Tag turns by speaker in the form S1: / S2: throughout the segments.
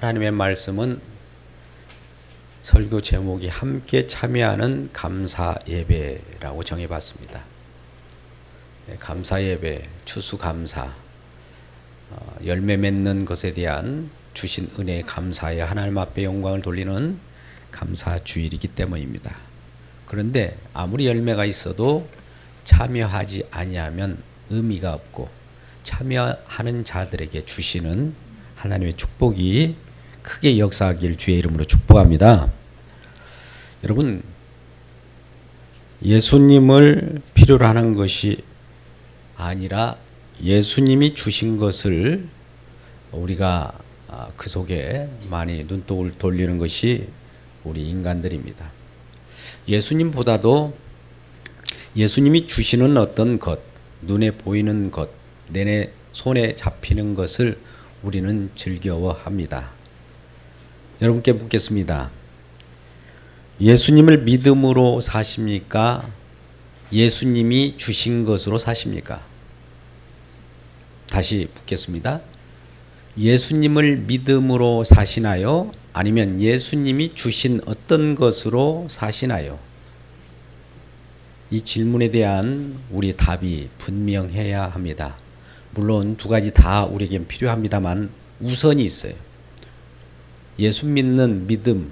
S1: 하나님의 말씀은 설교 제목이 함께 참여하는 감사 예배라고 정해봤습니다. 감사 예배, 추수감사, 열매 맺는 것에 대한 주신 은혜에 감사해 하나님 앞에 영광을 돌리는 감사 주일이기 때문입니다. 그런데 아무리 열매가 있어도 참여하지 아니하면 의미가 없고, 참여하는 자들에게 주시는 하나님의 축복이 크게 역사하길 주의 이름으로 축복합니다. 여러분, 예수님을 필요로 하는 것이 아니라 예수님이 주신 것을 우리가 그 속에 많이 눈독을 돌리는 것이 우리 인간들입니다. 예수님보다도 예수님이 주시는 어떤 것, 눈에 보이는 것, 내 손에 잡히는 것을 우리는 즐거워합니다. 여러분께 묻겠습니다. 예수님을 믿음으로 사십니까? 예수님이 주신 것으로 사십니까? 다시 묻겠습니다. 예수님을 믿음으로 사시나요? 아니면 예수님이 주신 어떤 것으로 사시나요? 이 질문에 대한 우리의 답이 분명해야 합니다. 물론 두 가지 다 우리에겐 필요합니다만 우선이 있어요. 예수 믿는 믿음,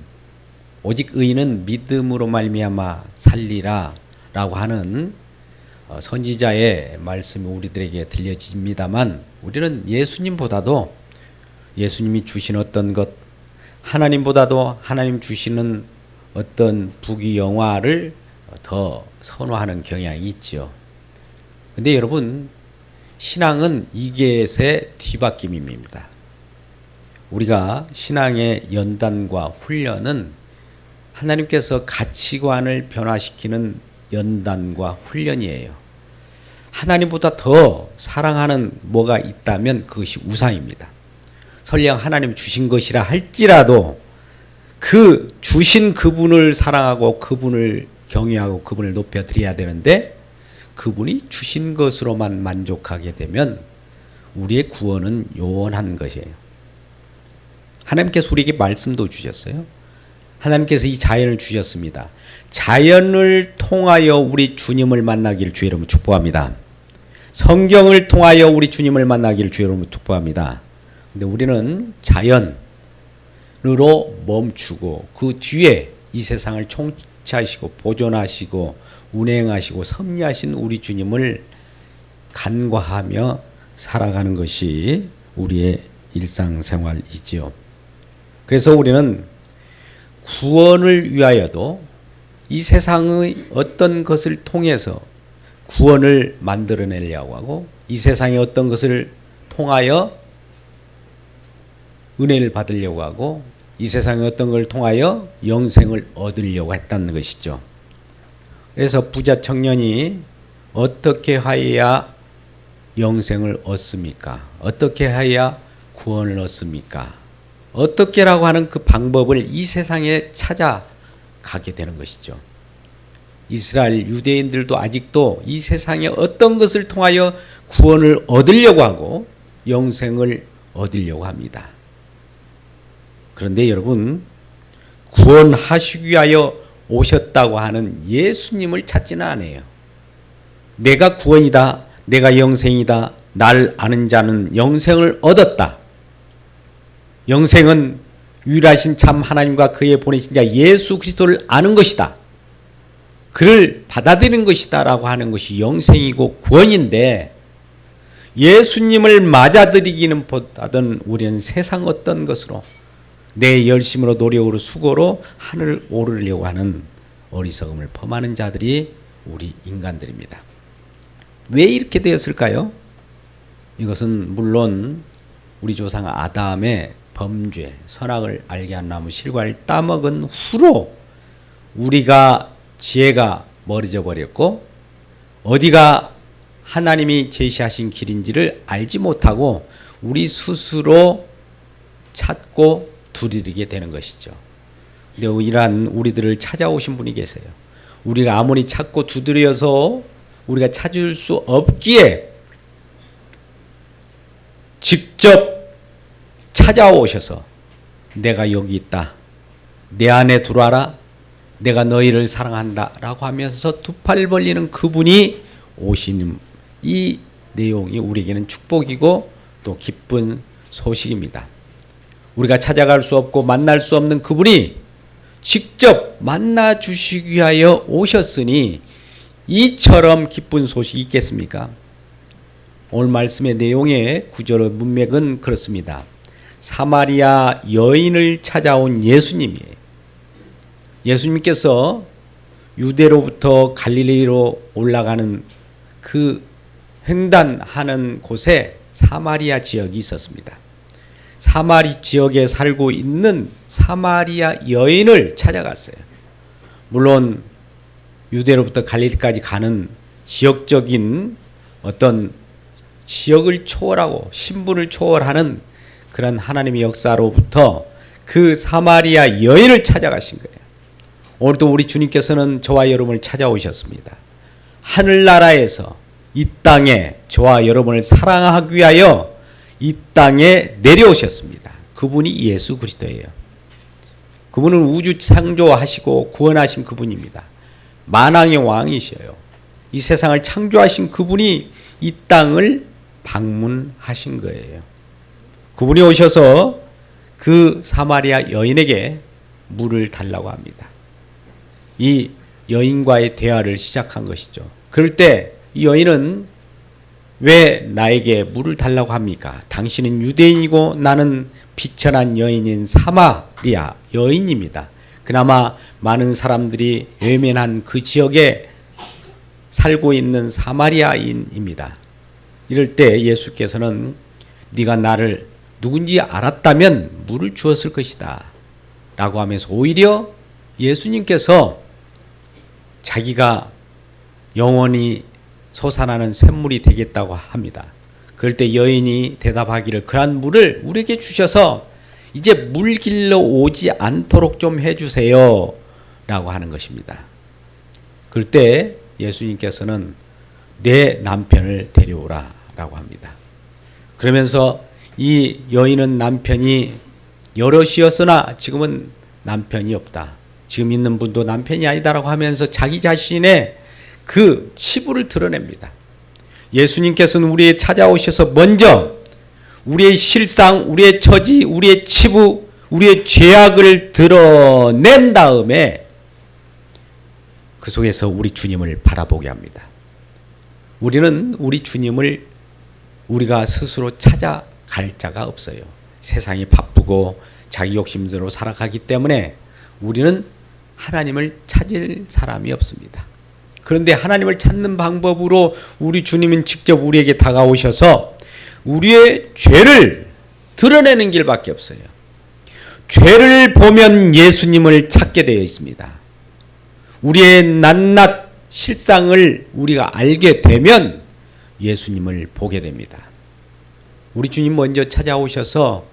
S1: 오직 의인은 믿음으로 말미암아 살리라 라고 하는 선지자의 말씀이 우리들에게 들려집니다만, 우리는 예수님보다도 예수님이 주신 어떤 것, 하나님보다도 하나님 주시는 어떤 부귀영화를 더 선호하는 경향이 있죠. 근데 여러분, 신앙은 이것의 뒤바뀜입니다. 우리가 신앙의 연단과 훈련은 하나님께서 가치관을 변화시키는 연단과 훈련이에요. 하나님보다 더 사랑하는 뭐가 있다면 그것이 우상입니다. 설령 하나님 주신 것이라 할지라도 그 주신 그분을 사랑하고 그분을 경외하고 그분을 높여드려야 되는데, 그분이 주신 것으로만 만족하게 되면 우리의 구원은 요원한 것이에요. 하나님께서 우리에게 말씀도 주셨어요. 하나님께서 이 자연을 주셨습니다. 자연을 통하여 우리 주님을 만나기를 주의 이름으로 축복합니다. 성경을 통하여 우리 주님을 만나기를 주의 이름으로 축복합니다. 근데 우리는 자연으로 멈추고 그 뒤에 이 세상을 통치하시고 보존하시고 운행하시고 섭리하신 우리 주님을 간과하며 살아가는 것이 우리의 일상생활이지요. 그래서 우리는 구원을 위하여도 이 세상의 어떤 것을 통해서 구원을 만들어내려고 하고, 이 세상의 어떤 것을 통하여 은혜를 받으려고 하고, 이 세상의 어떤 걸 통하여 영생을 얻으려고 했다는 것이죠. 그래서 부자 청년이 어떻게 하여야 영생을 얻습니까? 어떻게 하여야 구원을 얻습니까? 어떻게라고 하는 그 방법을 이 세상에 찾아가게 되는 것이죠. 이스라엘 유대인들도 아직도 이 세상에 어떤 것을 통하여 구원을 얻으려고 하고 영생을 얻으려고 합니다. 그런데 여러분, 구원하시기 위하여 오셨다고 하는 예수님을 찾지는 않아요. 내가 구원이다, 내가 영생이다, 날 아는 자는 영생을 얻었다. 영생은 유일하신 참 하나님과 그의 보내신 자 예수 그리스도를 아는 것이다, 그를 받아들이는 것이다 라고 하는 것이 영생이고 구원인데, 예수님을 맞아들이기는 보다는 우리는 세상 어떤 것으로 내 열심으로 노력으로 수고로 하늘을 오르려고 하는 어리석음을 범하는 자들이 우리 인간들입니다. 왜 이렇게 되었을까요? 이것은 물론 우리 조상 아담의 범죄, 선악을 알게 한 나무 실과를 따먹은 후로 우리가 지혜가 멀어져 버렸고, 어디가 하나님이 제시하신 길인지를 알지 못하고 우리 스스로 찾고 두드리게 되는 것이죠. 근데 이러한 우리들을 찾아오신 분이 계세요. 우리가 아무리 찾고 두드려서 우리가 찾을 수 없기에 직접 찾아오셔서 내가 여기 있다. 내 안에 들어와라. 내가 너희를 사랑한다. 라고 하면서 두 팔 벌리는 그분이 오시는 이 내용이 우리에게는 축복이고 또 기쁜 소식입니다. 우리가 찾아갈 수 없고 만날 수 없는 그분이 직접 만나 주시기 위하여 오셨으니 이처럼 기쁜 소식이 있겠습니까? 오늘 말씀의 내용의 구절의 문맥은 그렇습니다. 사마리아 여인을 찾아온 예수님이에요. 예수님께서 유대로부터 갈릴리로 올라가는 그 횡단하는 곳에 사마리아 지역이 있었습니다. 사마리 지역에 살고 있는 사마리아 여인을 찾아갔어요. 물론 유대로부터 갈릴리까지 가는 지역적인 어떤 지역을 초월하고 신분을 초월하는 그런 하나님의 역사로부터 그 사마리아 여인을 찾아가신 거예요. 오늘도 우리 주님께서는 저와 여러분을 찾아오셨습니다. 하늘나라에서 이 땅에 저와 여러분을 사랑하기 위하여 이 땅에 내려오셨습니다. 그분이 예수 그리스도예요. 그분은 우주 창조하시고 구원하신 그분입니다. 만왕의 왕이셔요. 이 세상을 창조하신 그분이 이 땅을 방문하신 거예요. 그분이 오셔서 그 사마리아 여인에게 물을 달라고 합니다. 이 여인과의 대화를 시작한 것이죠. 그럴 때 이 여인은 왜 나에게 물을 달라고 합니까? 당신은 유대인이고 나는 비천한 여인인 사마리아 여인입니다. 그나마 많은 사람들이 외면한 그 지역에 살고 있는 사마리아인입니다. 이럴 때 예수께서는 네가 나를 누군지 알았다면 물을 주었을 것이다 라고 하면서 오히려 예수님께서 자기가 영원히 솟아나는 샘물이 되겠다고 합니다. 그럴 때 여인이 대답하기를 그러한 물을 우리에게 주셔서 이제 물 길러 오지 않도록 좀 해주세요 라고 하는 것입니다. 그럴 때 예수님께서는 내 남편을 데려오라 라고 합니다. 그러면서 이 여인은 남편이 여럿이었으나 지금은 남편이 없다. 지금 있는 분도 남편이 아니다라고 하면서 자기 자신의 그 치부를 드러냅니다. 예수님께서는 우리에 찾아오셔서 먼저 우리의 실상, 우리의 처지, 우리의 치부, 우리의 죄악을 드러낸 다음에 그 속에서 우리 주님을 바라보게 합니다. 우리는 우리 주님을 우리가 스스로 찾아갈 자가 없어요. 세상이 바쁘고 자기 욕심대로 살아가기 때문에 우리는 하나님을 찾을 사람이 없습니다. 그런데 하나님을 찾는 방법으로 우리 주님은 직접 우리에게 다가오셔서 우리의 죄를 드러내는 길밖에 없어요. 죄를 보면 예수님을 찾게 되어 있습니다. 우리의 낱낱 실상을 우리가 알게 되면 예수님을 보게 됩니다. 우리 주님 먼저 찾아오셔서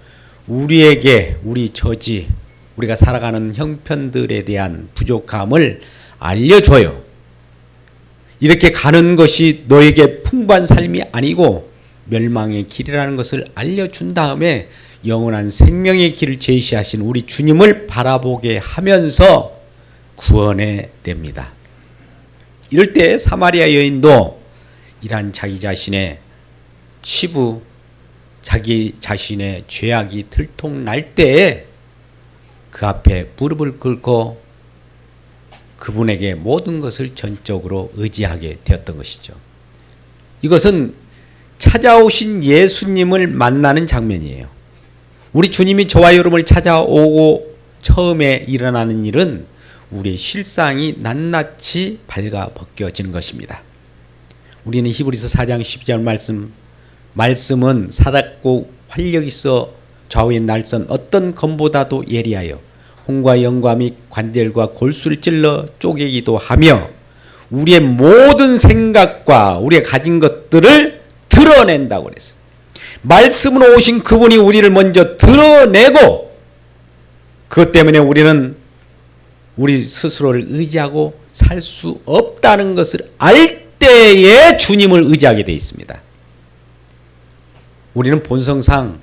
S1: 우리에게 우리 처지, 우리가 살아가는 형편들에 대한 부족함을 알려줘요. 이렇게 가는 것이 너에게 풍부한 삶이 아니고 멸망의 길이라는 것을 알려준 다음에 영원한 생명의 길을 제시하신 우리 주님을 바라보게 하면서 구원해 냅니다. 이럴 때 사마리아 여인도 이러한 자기 자신의 치부, 자기 자신의 죄악이 들통날 때에 그 앞에 무릎을 꿇고 그분에게 모든 것을 전적으로 의지하게 되었던 것이죠. 이것은 찾아오신 예수님을 만나는 장면이에요. 우리 주님이 저와 여러분을 찾아오고 처음에 일어나는 일은 우리의 실상이 낱낱이 발가벗겨지는 것입니다. 우리는 히브리서 4장 12절 말씀은 사납고 활력 있어 좌우에 날선 어떤 검보다도 예리하여 홍과 영과 및 관절과 골수를 찔러 쪼개기도 하며 우리의 모든 생각과 우리의 가진 것들을 드러낸다고 그랬어요. 말씀으로 오신 그분이 우리를 먼저 드러내고 그것 때문에 우리는 우리 스스로를 의지하고 살 수 없다는 것을 알 때에 주님을 의지하게 되어 있습니다. 우리는 본성상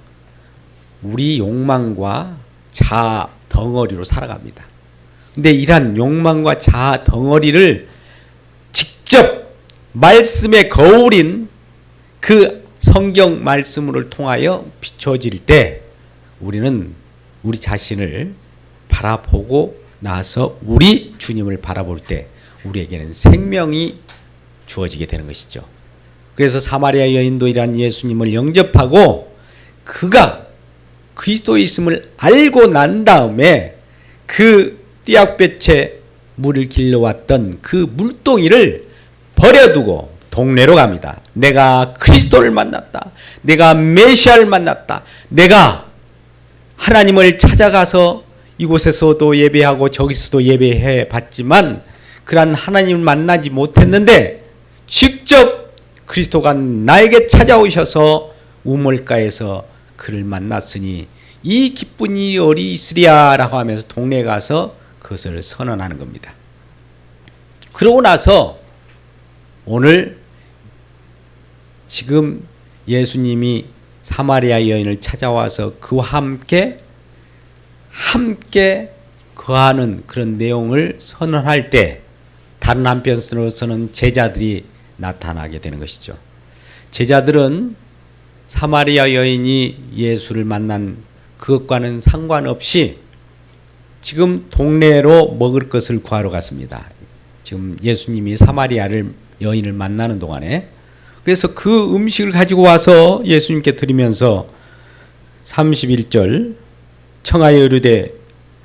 S1: 우리 욕망과 자아 덩어리로 살아갑니다. 근데 이러한 욕망과 자아 덩어리를 직접 말씀의 거울인 그 성경 말씀을 통하여 비춰질 때 우리는 우리 자신을 바라보고 나서 우리 주님을 바라볼 때 우리에게는 생명이 주어지게 되는 것이죠. 그래서 사마리아 여인도 이러한 예수님을 영접하고 그가 그리스도의 있음을 알고 난 다음에 그 띠약볕에 물을 길러왔던 그 물동이를 버려두고 동네로 갑니다. 내가 그리스도를 만났다. 내가 메시아를 만났다. 내가 하나님을 찾아가서 이곳에서도 예배하고 저기서도 예배해 봤지만 그러한 하나님을 만나지 못했는데 직접 그리스도가 나에게 찾아오셔서 우물가에서 그를 만났으니 이 기쁜 일이 어디 있으랴라고 하면서 동네에 가서 그것을 선언하는 겁니다. 그러고 나서 오늘 지금 예수님이 사마리아 여인을 찾아와서 그와 함께 거하는 그런 내용을 선언할 때 다른 한편으로서는 제자들이 나타나게 되는 것이죠. 제자들은 사마리아 여인이 예수를 만난 그것과는 상관없이 지금 동네로 먹을 것을 구하러 갔습니다. 지금 예수님이 사마리아를 여인을 만나는 동안에 그래서 그 음식을 가지고 와서 예수님께 드리면서 31절 청하여 이르되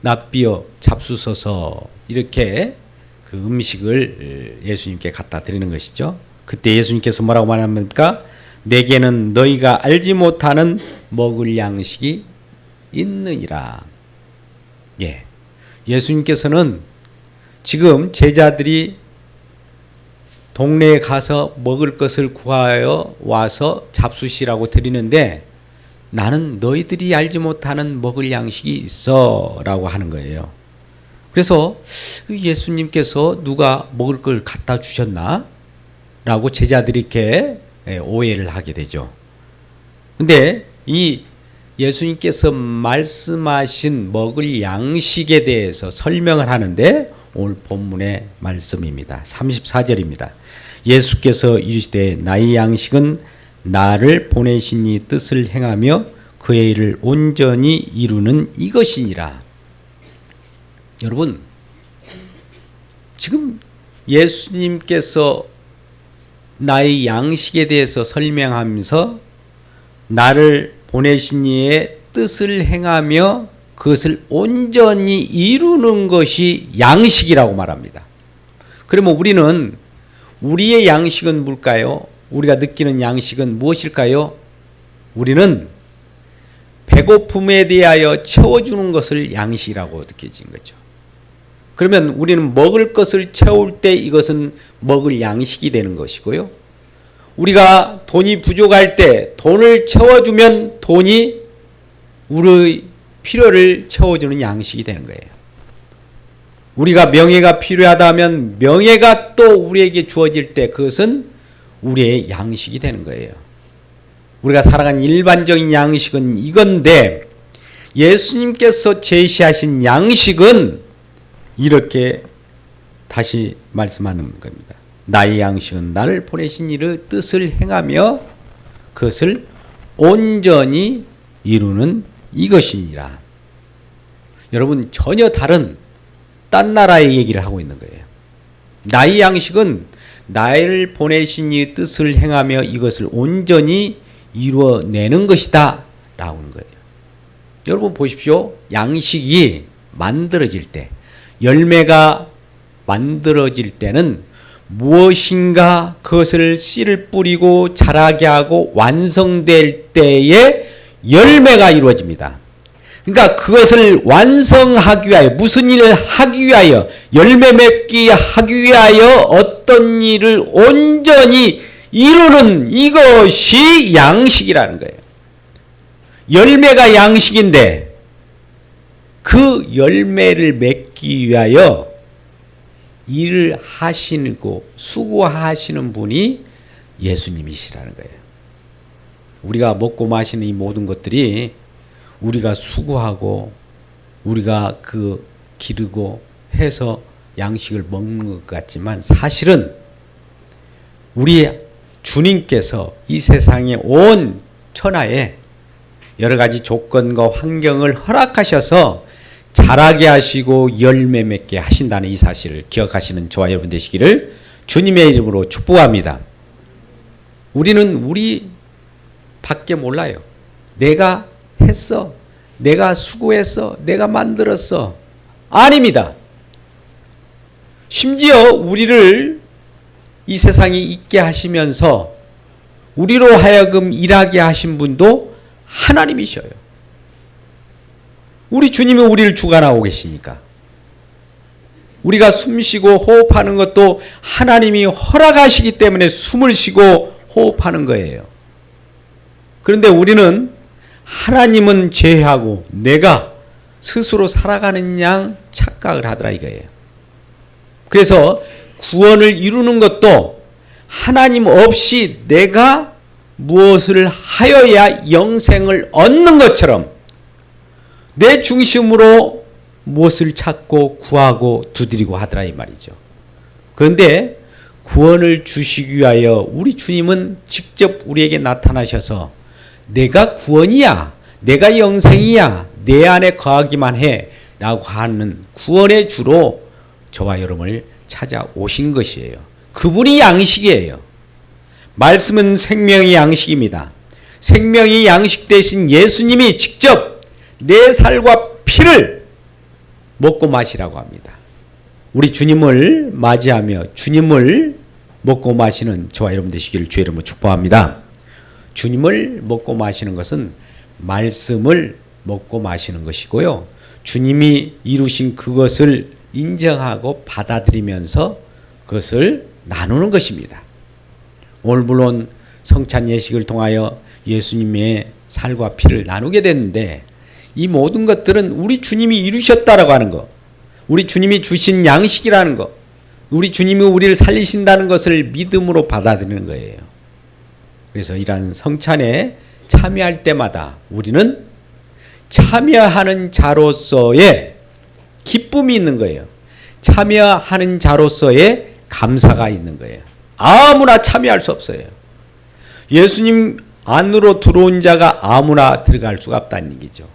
S1: 납비어 잡수소서 이렇게 그 음식을 예수님께 갖다 드리는 것이죠. 그때 예수님께서 뭐라고 말합니까? 내게는 너희가 알지 못하는 먹을 양식이 있느니라. 예. 예수님께서는 지금 제자들이 동네에 가서 먹을 것을 구하여 와서 잡수시라고 드리는데 나는 너희들이 알지 못하는 먹을 양식이 있어 라고 하는 거예요. 그래서 예수님께서 누가 먹을 걸 갖다 주셨나? 라고 제자들이 이렇게 오해를 하게 되죠. 근데 이 예수님께서 말씀하신 먹을 양식에 대해서 설명을 하는데 오늘 본문의 말씀입니다. 34절입니다. 예수께서 이르시되 나의 양식은 나를 보내신 이 뜻을 행하며 그의 일을 온전히 이루는 이것이니라. 여러분, 지금 예수님께서 나의 양식에 대해서 설명하면서 나를 보내신 이의 뜻을 행하며 그것을 온전히 이루는 것이 양식이라고 말합니다. 그러면 우리는 우리의 양식은 뭘까요? 우리가 느끼는 양식은 무엇일까요? 우리는 배고픔에 대하여 채워주는 것을 양식이라고 느껴진 거죠. 그러면 우리는 먹을 것을 채울 때 이것은 먹을 양식이 되는 것이고요. 우리가 돈이 부족할 때 돈을 채워주면 돈이 우리의 필요를 채워주는 양식이 되는 거예요. 우리가 명예가 필요하다면 명예가 또 우리에게 주어질 때 그것은 우리의 양식이 되는 거예요. 우리가 살아가는 일반적인 양식은 이건데 예수님께서 제시하신 양식은 이렇게 다시 말씀하는 겁니다. 나의 양식은 나를 보내신 이의 뜻을 행하며 그것을 온전히 이루는 이것이니라. 여러분, 전혀 다른 딴 나라의 얘기를 하고 있는 거예요. 나의 양식은 나를 보내신 이 뜻을 행하며 이것을 온전히 이루어내는 것이다 라고 하는 거예요. 여러분 보십시오. 양식이 만들어질 때, 열매가 만들어질 때는 무엇인가 그것을 씨를 뿌리고 자라게 하고 완성될 때에 열매가 이루어집니다. 그러니까 그것을 완성하기 위하여, 무슨 일을 하기 위하여, 열매 맺기 하기 위하여 어떤 일을 온전히 이루는 이것이 양식이라는 거예요. 열매가 양식인데 그 열매를 맺기 위하여 일을 하시고 수고하시는 분이 예수님이시라는 거예요. 우리가 먹고 마시는 이 모든 것들이 우리가 수고하고 우리가 그 기르고 해서 양식을 먹는 것 같지만 사실은 우리 주님께서 이 세상의 온 천하에 여러 가지 조건과 환경을 허락하셔서 자라게 하시고 열매 맺게 하신다는 이 사실을 기억하시는 저와 여러분 되시기를 주님의 이름으로 축복합니다. 우리는 우리 밖에 몰라요. 내가 했어. 내가 수고했어. 내가 만들었어. 아닙니다. 심지어 우리를 이 세상에 있게 하시면서 우리로 하여금 일하게 하신 분도 하나님이셔요. 우리 주님이 우리를 주관하고 계시니까. 우리가 숨쉬고 호흡하는 것도 하나님이 허락하시기 때문에 숨을 쉬고 호흡하는 거예요. 그런데 우리는 하나님은 제외하고 내가 스스로 살아가는 양 착각을 하더라 이거예요. 그래서 구원을 이루는 것도 하나님 없이 내가 무엇을 하여야 영생을 얻는 것처럼 내 중심으로 무엇을 찾고 구하고 두드리고 하더라 이 말이죠. 그런데 구원을 주시기 위하여 우리 주님은 직접 우리에게 나타나셔서 내가 구원이야, 내가 영생이야, 내 안에 거하기만 해 라고 하는 구원의 주로 저와 여러분을 찾아오신 것이에요. 그분이 양식이에요. 말씀은 생명의 양식입니다. 생명의 양식 대신 예수님이 직접 내 살과 피를 먹고 마시라고 합니다. 우리 주님을 맞이하며 주님을 먹고 마시는 저와 여러분 되시기를 주의 이름으로 축복합니다. 주님을 먹고 마시는 것은 말씀을 먹고 마시는 것이고요. 주님이 이루신 그것을 인정하고 받아들이면서 그것을 나누는 것입니다. 오늘 물론 성찬 예식을 통하여 예수님의 살과 피를 나누게 됐는데 이 모든 것들은 우리 주님이 이루셨다라고 하는 것, 우리 주님이 주신 양식이라는 것, 우리 주님이 우리를 살리신다는 것을 믿음으로 받아들이는 거예요. 그래서 이러한 성찬에 참여할 때마다 우리는 참여하는 자로서의 기쁨이 있는 거예요. 참여하는 자로서의 감사가 있는 거예요. 아무나 참여할 수 없어요. 예수님 안으로 들어온 자가 아무나 들어갈 수가 없다는 얘기죠.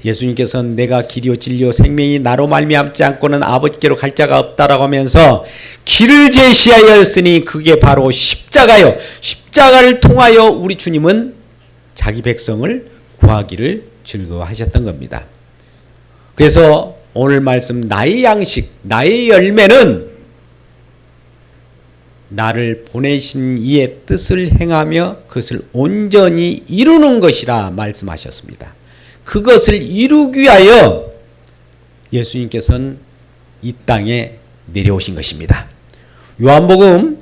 S1: 예수님께서는 내가 길이요 진리요 생명이 나로 말미암지 않고는 아버지께로 갈 자가 없다라고 하면서 길을 제시하였으니 그게 바로 십자가요. 십자가를 통하여 우리 주님은 자기 백성을 구하기를 즐거워하셨던 겁니다. 그래서 오늘 말씀 나의 양식, 나의 열매는 나를 보내신 이의 뜻을 행하며 그것을 온전히 이루는 것이라 말씀하셨습니다. 그것을 이루기 위하여 예수님께서는 이 땅에 내려오신 것입니다. 요한복음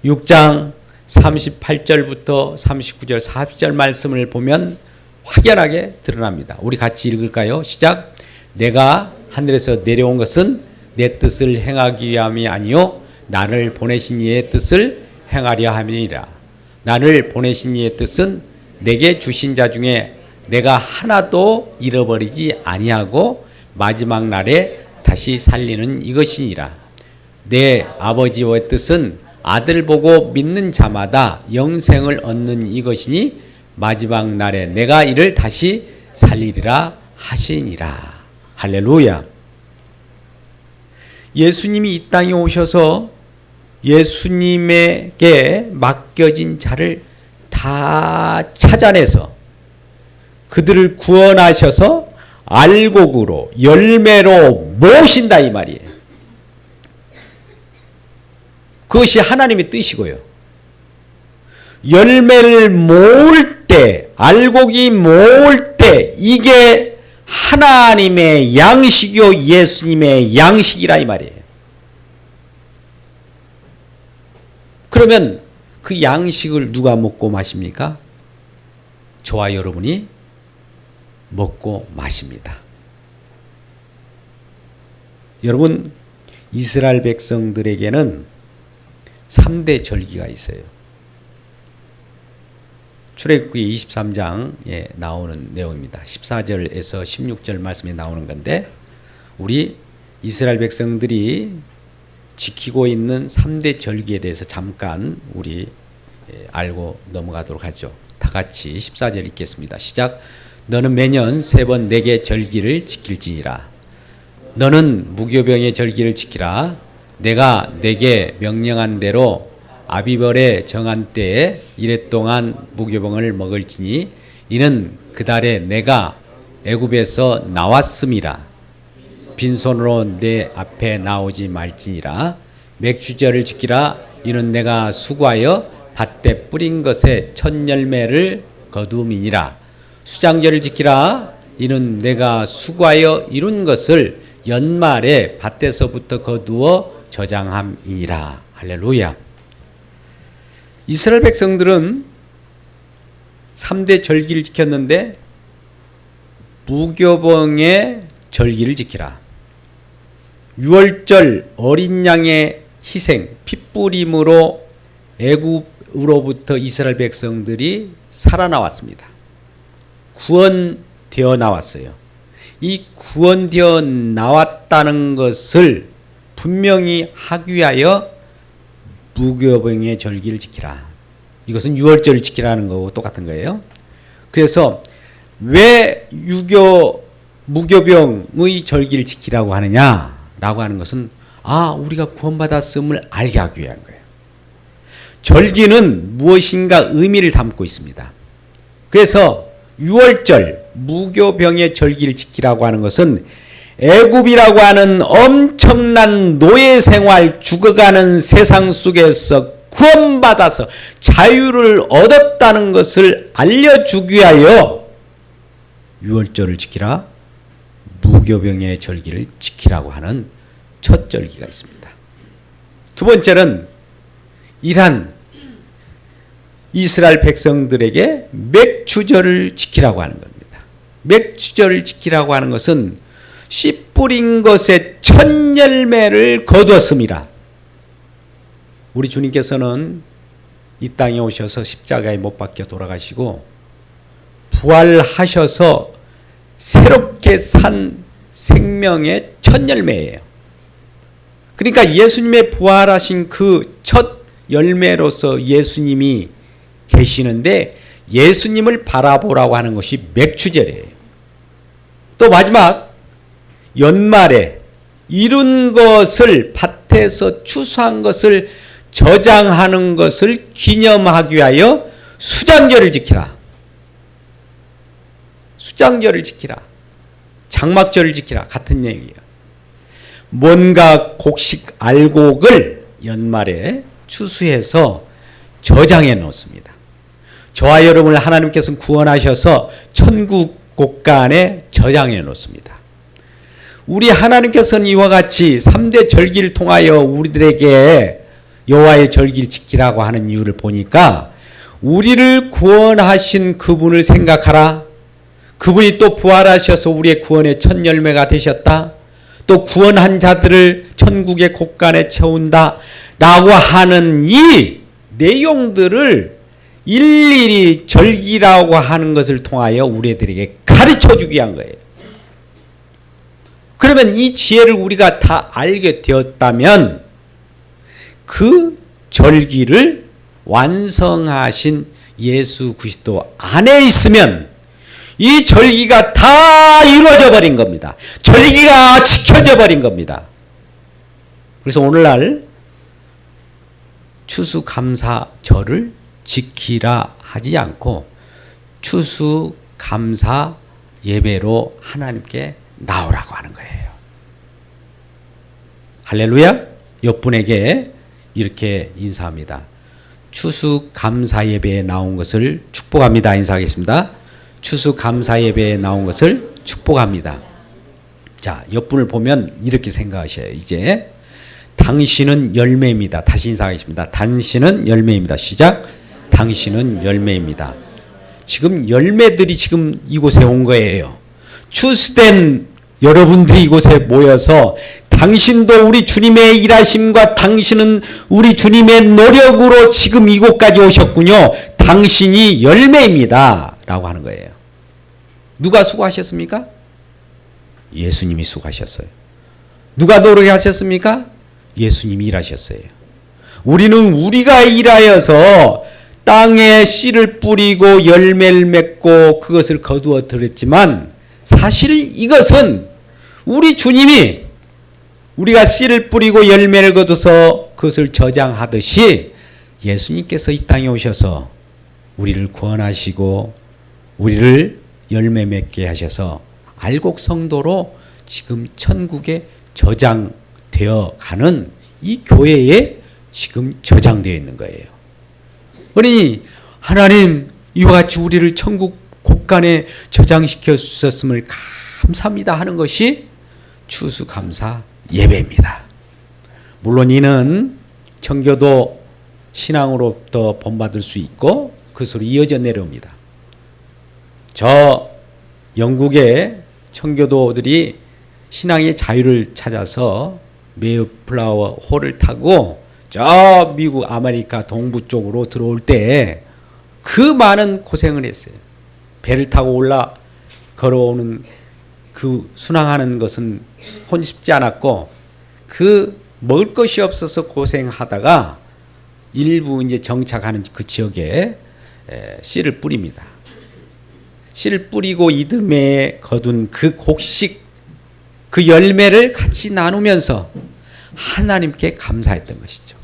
S1: 6장 38절부터 39절 40절 말씀을 보면 확연하게 드러납니다. 우리 같이 읽을까요? 시작. 내가 하늘에서 내려온 것은 내 뜻을 행하기 위함이 아니요 나를 보내신 이의 뜻을 행하려 함이니라. 나를 보내신 이의 뜻은 내게 주신 자 중에 내가 하나도 잃어버리지 아니하고 마지막 날에 다시 살리는 이것이니라. 내 아버지의 뜻은 아들 보고 믿는 자마다 영생을 얻는 이것이니 마지막 날에 내가 이를 다시 살리리라 하시니라. 할렐루야. 예수님이 이 땅에 오셔서 예수님에게 맡겨진 자를 다 찾아내서 그들을 구원하셔서 알곡으로 열매로 모으신다 이 말이에요. 그것이 하나님의 뜻이고요. 열매를 모을 때, 알곡이 모을 때 이게 하나님의 양식이요 예수님의 양식이라 이 말이에요. 그러면 그 양식을 누가 먹고 마십니까? 저와 여러분이 먹고 마십니다. 여러분, 이스라엘 백성들에게는 3대 절기가 있어요. 출애굽기 23장에 나오는 내용입니다. 14절에서 16절 말씀에 나오는 건데, 우리 이스라엘 백성들이 지키고 있는 3대 절기에 대해서 잠깐 우리 알고 넘어가도록 하죠. 다 같이 14절 읽겠습니다. 시작. 너는 매년 3번 내게 절기를 지킬지니라. 너는 무교병의 절기를 지키라. 내가 내게 명령한 대로 아비벌의 정한 때에 이랫동안 무교병을 먹을지니 이는 그 달에 내가 애굽에서 나왔음이라. 빈손으로 내 앞에 나오지 말지니라. 맥주절을 지키라. 이는 내가 수고하여 밭에 뿌린 것에 첫 열매를 거두음이니라. 수장절을 지키라. 이는 내가 수고하여 이룬 것을 연말에 밭에서부터 거두어 저장함이니라. 할렐루야. 이스라엘 백성들은 3대 절기를 지켰는데 무교병의 절기를 지키라. 6월절 어린 양의 희생, 핏부림으로 애굽으로부터 이스라엘 백성들이 살아나왔습니다. 구원되어 나왔어요. 이 구원되어 나왔다는 것을 분명히 하기 위하여 무교병의 절기를 지키라. 이것은 6월절을 지키라는 거고 똑같은 거예요. 그래서 왜 무교병의 절기를 지키라고 하느냐라고 하는 것은 우리가 구원받았음을 알게 하기 위한 거예요. 절기는 무엇인가 의미를 담고 있습니다. 그래서 6월절 무교병의 절기를 지키라고 하는 것은 애굽이라고 하는 엄청난 노예 생활, 죽어가는 세상 속에서 구원받아서 자유를 얻었다는 것을 알려주기 위하여 6월절을 지키라, 무교병의 절기를 지키라고 하는 첫 절기가 있습니다. 두 번째는 이란 이스라엘 백성들에게 맥주절을 지키라고 하는 겁니다. 맥주절을 지키라고 하는 것은 씨 뿌린 것의 첫 열매를 거두었음이라. 우리 주님께서는 이 땅에 오셔서 십자가에 못 박혀 돌아가시고 부활하셔서 새롭게 산 생명의 첫 열매예요. 그러니까 예수님의 부활하신 그 첫 열매로서 예수님이 계시는데 예수님을 바라보라고 하는 것이 맥주절이에요. 또 마지막 연말에 이룬 것을 밭에서 추수한 것을 저장하는 것을 기념하기 위하여 수장절을 지키라. 수장절을 지키라. 장막절을 지키라. 같은 얘기예요. 뭔가 곡식 알곡을 연말에 추수해서 저장해 놓습니다. 저와 여러분을 하나님께서는 구원하셔서 천국 곳간에 저장해 놓습니다. 우리 하나님께서는 이와 같이 3대 절기를 통하여 우리들에게 여호와의 절기를 지키라고 하는 이유를 보니까 우리를 구원하신 그분을 생각하라. 그분이 또 부활하셔서 우리의 구원의 첫 열매가 되셨다. 또 구원한 자들을 천국의 곳간에 채운다. 라고 하는 이 내용들을 일일이 절기라고 하는 것을 통하여 우리들에게 가르쳐 주기 위한 거예요. 그러면 이 지혜를 우리가 다 알게 되었다면 그 절기를 완성하신 예수 그리스도 안에 있으면 이 절기가 다 이루어져 버린 겁니다. 절기가 지켜져 버린 겁니다. 그래서 오늘날 추수감사절을 지키라 하지 않고 추수감사 예배로 하나님께 나오라고 하는 거예요. 할렐루야. 옆분에게 이렇게 인사합니다. 추수감사 예배에 나온 것을 축복합니다. 인사하겠습니다. 추수감사 예배에 나온 것을 축복합니다. 자, 옆분을 보면 이렇게 생각하셔요. 이제 당신은 열매입니다. 다시 인사하겠습니다. 당신은 열매입니다. 시작. 당신은 열매입니다. 지금 열매들이 지금 이곳에 온 거예요. 추수된 여러분들이 이곳에 모여서 당신도 우리 주님의 일하심과 당신은 우리 주님의 노력으로 지금 이곳까지 오셨군요. 당신이 열매입니다 라고 하는 거예요. 누가 수고하셨습니까? 예수님이 수고하셨어요. 누가 노력하셨습니까? 예수님이 일하셨어요. 우리는 우리가 일하여서 땅에 씨를 뿌리고 열매를 맺고 그것을 거두어 들였지만 사실 이것은 우리 주님이 우리가 씨를 뿌리고 열매를 거둬서 그것을 저장하듯이 예수님께서 이 땅에 오셔서 우리를 구원하시고 우리를 열매 맺게 하셔서 알곡 성도로 지금 천국에 저장되어 가는 이 교회에 지금 저장되어 있는 거예요. 그러니 하나님 이와 같이 우리를 천국 곳간에 저장시켜 주셨음을 감사합니다 하는 것이 추수감사 예배입니다. 물론 이는 청교도 신앙으로부터 본받을 수 있고 그것으로 이어져 내려옵니다. 저 영국의 청교도들이 신앙의 자유를 찾아서 메이플라워 호를 타고 저 미국 아메리카 동부 쪽으로 들어올 때 그 많은 고생을 했어요. 배를 타고 걸어오는 그 순항하는 것은 혼쉽지 않았고 그 먹을 것이 없어서 고생하다가 일부 이제 정착하는 그 지역에 씨를 뿌립니다. 씨를 뿌리고 이듬해 거둔 그 곡식 그 열매를 같이 나누면서 하나님께 감사했던 것이죠.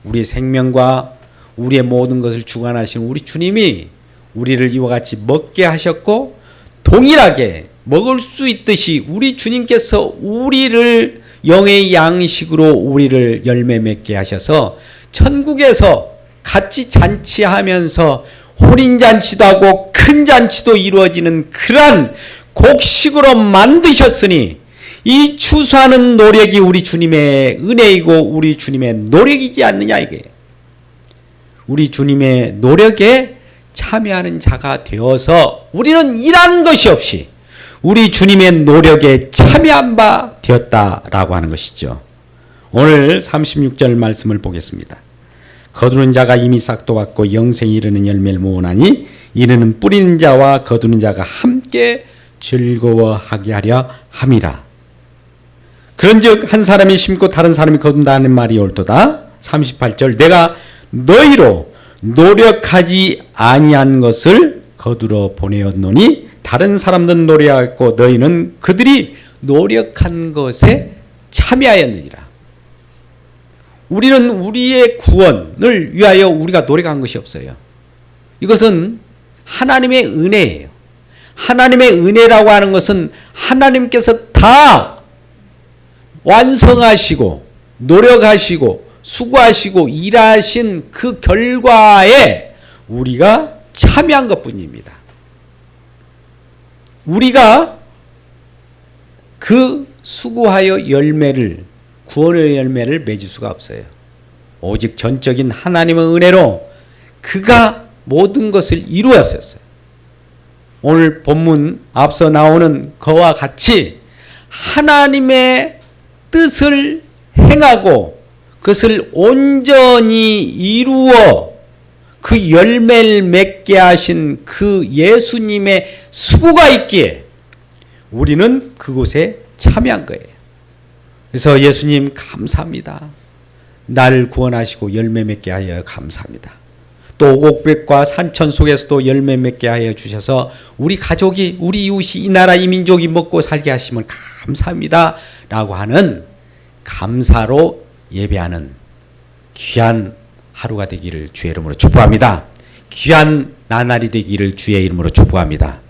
S1: 우리의 생명과 우리의 모든 것을 주관하시는 우리 주님이 우리를 이와 같이 먹게 하셨고 동일하게 먹을 수 있듯이 우리 주님께서 우리를 영의 양식으로 우리를 열매 맺게 하셔서 천국에서 같이 잔치하면서 혼인잔치도 하고 큰 잔치도 이루어지는 그러한 곡식으로 만드셨으니 이 추수하는 노력이 우리 주님의 은혜이고 우리 주님의 노력이지 않느냐 이거예요. 우리 주님의 노력에 참여하는 자가 되어서 우리는 일한 것이 없이 우리 주님의 노력에 참여한 바 되었다라고 하는 것이죠. 오늘 36절 말씀을 보겠습니다. 거두는 자가 이미 싹도 받고 영생에 이르는 열매를 모으나니 이르는 뿌리는 자와 거두는 자가 함께 즐거워하게 하려 함이라. 그런즉 한 사람이 심고 다른 사람이 거둔다는 말이 옳도다. 38절 내가 너희로 노력하지 아니한 것을 거두러 보내었노니 다른 사람들은 노력하였고 너희는 그들이 노력한 것에 참여하였느니라. 우리는 우리의 구원을 위하여 우리가 노력한 것이 없어요. 이것은 하나님의 은혜예요. 하나님의 은혜라고 하는 것은 하나님께서 다 완성하시고 노력하시고 수고하시고 일하신 그 결과에 우리가 참여한 것뿐입니다. 우리가 그 수고하여 열매를 구원의 열매를 맺을 수가 없어요. 오직 전적인 하나님의 은혜로 그가 모든 것을 이루었었어요. 오늘 본문 앞서 나오는 그와 같이 하나님의 뜻을 행하고 그것을 온전히 이루어 그 열매를 맺게 하신 그 예수님의 수고가 있기에 우리는 그곳에 참여한 거예요. 그래서 예수님 감사합니다. 나를 구원하시고 열매 맺게 하여 감사합니다. 또 오곡백과 산천 속에서도 열매 맺게 하여 주셔서 우리 가족이 우리 이웃이 이 나라 이 민족이 먹고 살게 하심을 감사합니다 라고 하는 감사로 예배하는 귀한 하루가 되기를 주의 이름으로 축복합니다. 귀한 나날이 되기를 주의 이름으로 축복합니다.